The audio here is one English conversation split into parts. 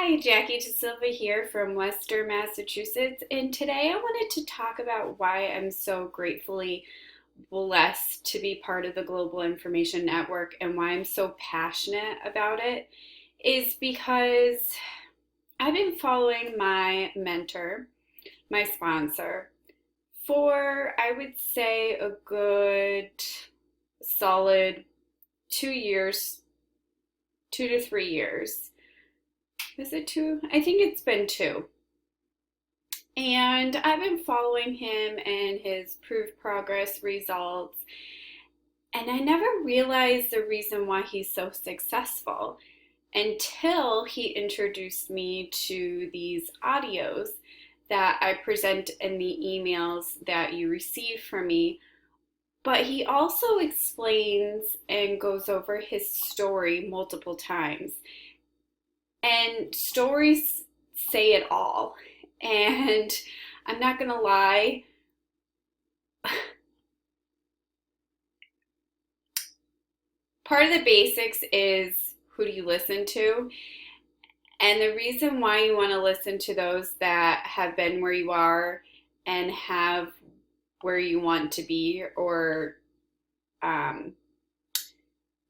Hi, Jackie DeSilva here from Worcester, Massachusetts, and today I wanted to talk about why I'm so gratefully blessed to be part of the Global Information Network and why I'm so passionate about it is because I've been following my mentor, my sponsor, for I would say a good solid 2 years, 2 to 3 years. Is it two? I think it's been two. And I've been following him and his proof progress results. And I never realized the reason why he's so successful until he introduced me to these audios that I present in the emails that you receive from me. But he also explains and goes over his story multiple times. And stories say it all. And I'm not going to lie, part of the basics is who do you listen to? And the reason why you want to listen to those that have been where you are and have where you want to be, or um,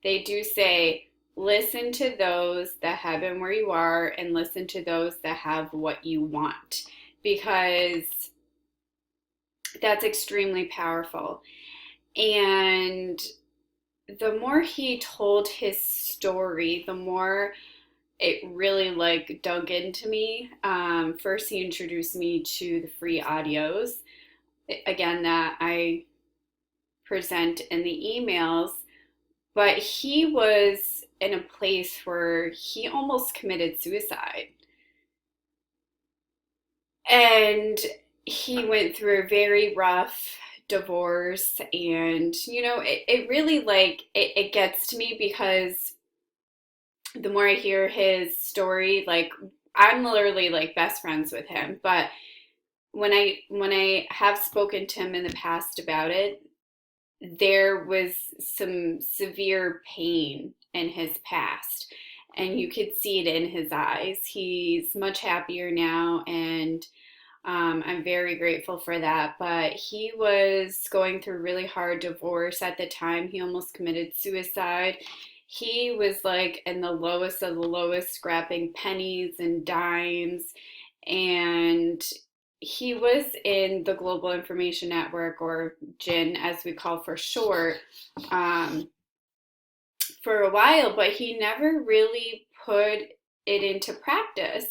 they do say, listen to those that have been where you are and listen to those that have what you want, because that's extremely powerful. And the more he told his story, the more it really like dug into me. First, he introduced me to the free audios, again, that I present in the emails. But he was in a place where he almost committed suicide. And he went through a very rough divorce. And, it really it gets to me because the more I hear his story, like, I'm literally like best friends with him. But when I have spoken to him in the past about it, there was some severe pain in his past, and you could see it in his eyes. He's much happier now, and I'm very grateful for that. But he was going through a really hard divorce at the time. He almost committed suicide. He was like in the lowest of the lowest, scrapping pennies and dimes, and he was in the Global Information Network, or GIN as we call for short, um, for a while, but he never really put it into practice.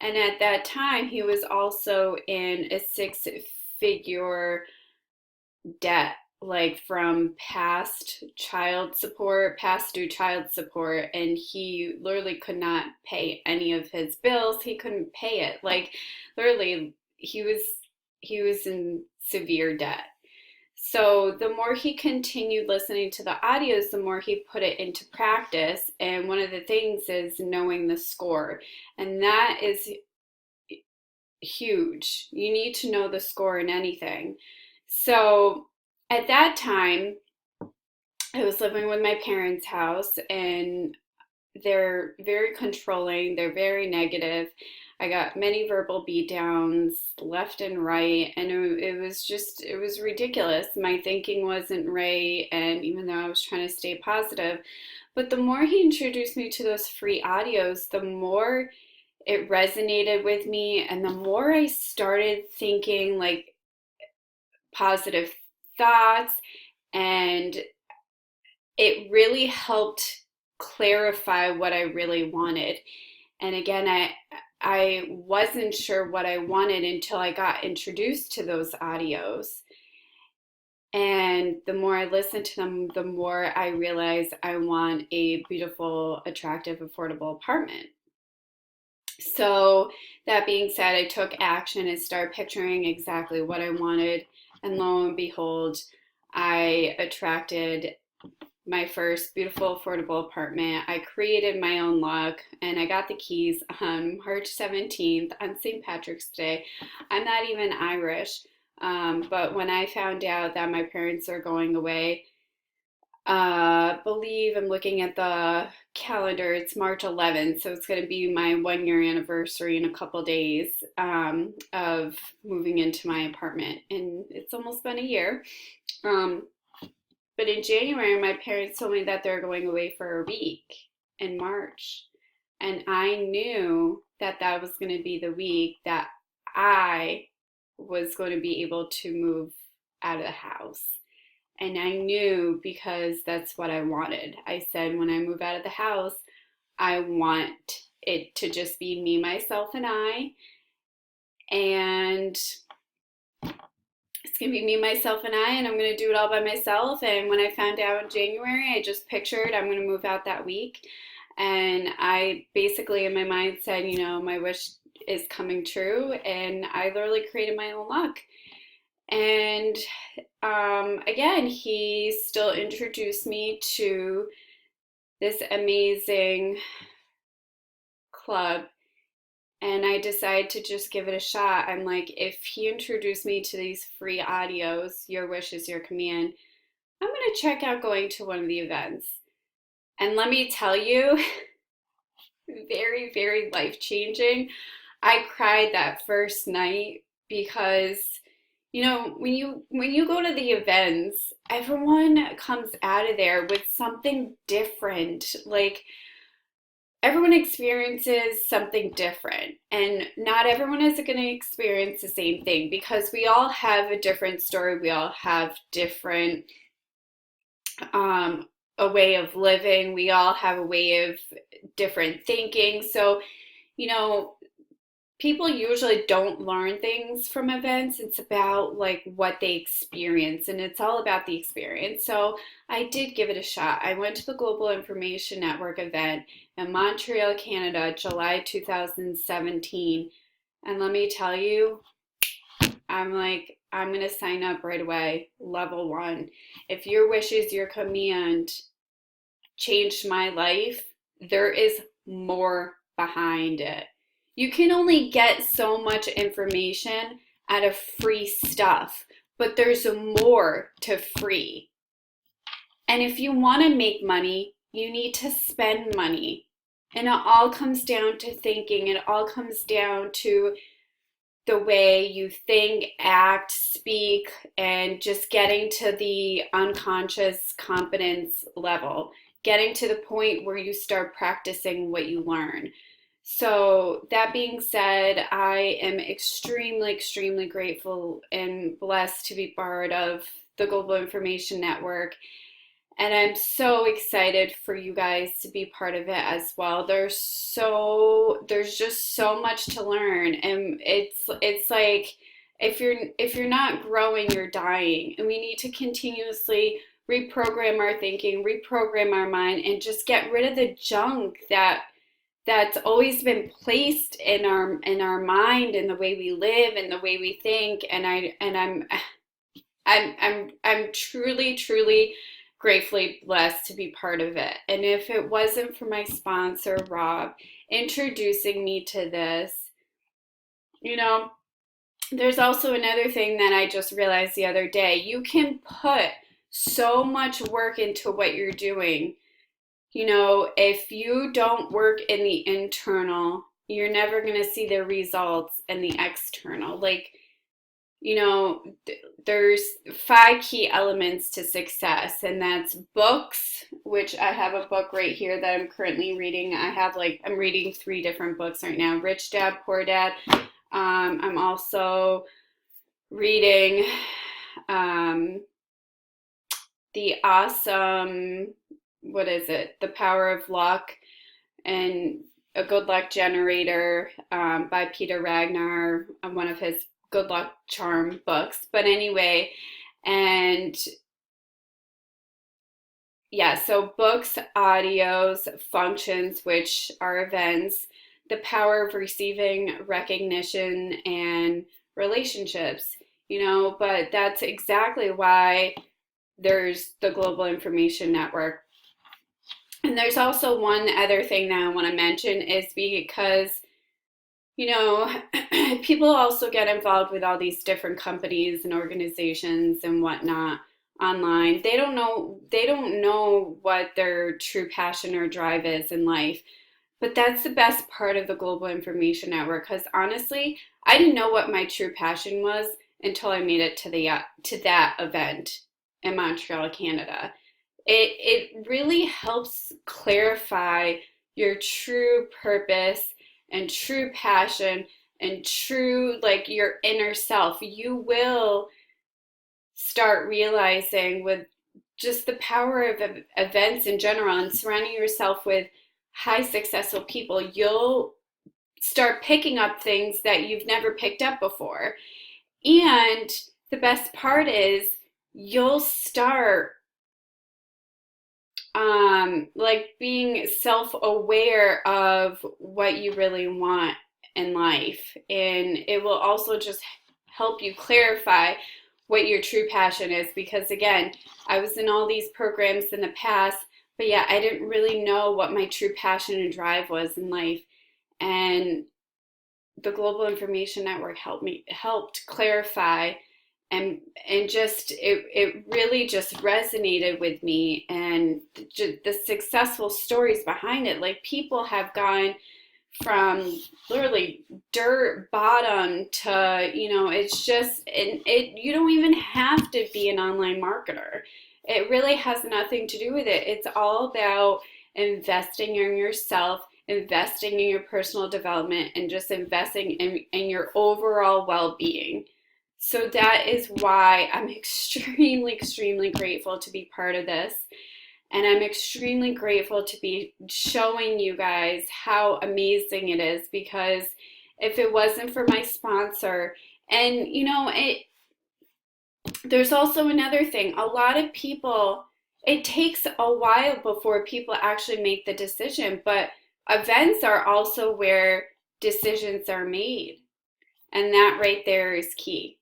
And at that time, he was also in a six-figure debt, like from past due child support, and he literally could not pay any of his bills. He couldn't pay it. Like, literally, he was in severe debt. So the more he continued listening to the audios, the more he put it into practice. And one of the things is knowing the score. And that is huge. You need to know the score in anything. So at that time, I was living with my parents' house, and they're very controlling, they're very negative. I got many verbal beatdowns left and right, and it was ridiculous. My thinking wasn't right, and even though I was trying to stay positive, but the more he introduced me to those free audios, the more it resonated with me, and the more I started thinking like positive thoughts, and it really helped clarify what I really wanted. And again, I wasn't sure what I wanted until I got introduced to those audios. And the more I listened to them, the more I realized I want a beautiful, attractive, affordable apartment. So that being said, I took action and started picturing exactly what I wanted. And lo and behold, I attracted my first beautiful, affordable apartment. I created my own luck, and I got the keys on March 17th on St. Patrick's Day. I'm not even Irish, but when I found out that my parents are going away, believe I'm looking at the calendar. It's March 11th, so it's going to be my 1 year anniversary in a couple days of moving into my apartment, and it's almost been a year. Um, but in January, my parents told me that they're going away for a week in March, and I knew that that was going to be the week that I was going to be able to move out of the house. And I knew because that's what I wanted. I said, when I move out of the house, I want it to just be me, myself, and I. And it's going to be me, myself, and I, and I'm going to do it all by myself. And when I found out in January, I just pictured I'm going to move out that week. And I basically, in my mind, said, my wish is coming true. And I literally created my own luck. And again, he still introduced me to this amazing club, and I decided to just give it a shot. I'm like, if he introduced me to these free audios, your wish is your command, I'm going to check out going to one of the events. And let me tell you, very, very life changing. I cried that first night because when you go to the events, everyone comes out of there with something different. Like, everyone experiences something different, and not everyone is going to experience the same thing because we all have a different story. We all have different a way of living. We all have a way of different thinking. So, you know, people usually don't learn things from events. It's about like what they experience, and it's all about the experience. So I did give it a shot. I went to the Global Information Network event in Montreal, Canada, July 2017. And let me tell you, I'm like, I'm going to sign up right away. Level 1. If your wish is your command changed my life, there is more behind it. You can only get so much information out of free stuff, but there's more to free. And if you want to make money, you need to spend money. And it all comes down to thinking. It all comes down to the way you think, act, speak, and just getting to the unconscious competence level, getting to the point where you start practicing what you learn. So that being said, I am extremely, extremely grateful and blessed to be part of the Global Information Network. And I'm so excited for you guys to be part of it as well. There's just so much to learn. And it's like if you're not growing, you're dying. And we need to continuously reprogram our thinking, reprogram our mind, and just get rid of the junk that's always been placed in our mind and the way we live and the way we think. And I'm truly, truly gratefully blessed to be part of it. And if it wasn't for my sponsor, Rob, introducing me to this, there's also another thing that I just realized the other day. You can put so much work into what you're doing. If you don't work in the internal, you're never going to see the results in the external. Like, there's 5 key elements to success, and that's books, which I have a book right here that I'm currently reading. I'm reading 3 different books right now. Rich Dad, Poor Dad. I'm also reading the awesome, what is it? The Power of Luck and A Good Luck Generator by Peter Ragnar, one of his good luck charm books. But anyway, and yeah, so books, audios, functions, which are events, the power of receiving recognition, and relationships, but that's exactly why there's the Global Information Network. And there's also one other thing that I want to mention is because people also get involved with all these different companies and organizations and whatnot. online. They don't know what their true passion or drive is in life. But that's the best part of the Global Information Network because honestly, I didn't know what my true passion was until I made it to that event in Montreal, Canada. It really helps clarify your true purpose and true passion and true like your inner self. You will start realizing with just the power of events in general and surrounding yourself with high successful people, you'll start picking up things that you've never picked up before. And the best part is you'll start like being self-aware of what you really want in life, and it will also just help you clarify what your true passion is, because again, I was in all these programs in the past, but yeah, I didn't really know what my true passion and drive was in life. And the Global Information Network helped clarify, and just it really just resonated with me, and the successful stories behind it. Like people have gone from literally dirt bottom to, it's just, and it you don't even have to be an online marketer. It really has nothing to do with it. It's all about investing in yourself, investing in your personal development, and just investing in your overall well-being. So that is why I'm extremely, extremely grateful to be part of this. And I'm extremely grateful to be showing you guys how amazing it is, because if it wasn't for my sponsor, and there's also another thing. A lot of people, it takes a while before people actually make the decision, but events are also where decisions are made. And that right there is key.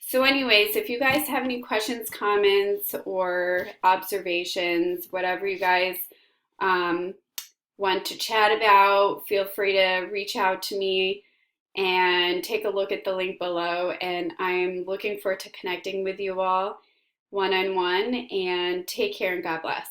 So anyways, if you guys have any questions, comments, or observations, whatever you guys um, want to chat about, feel free to reach out to me and take a look at the link below. And I'm looking forward to connecting with you all one on one. And take care and God bless.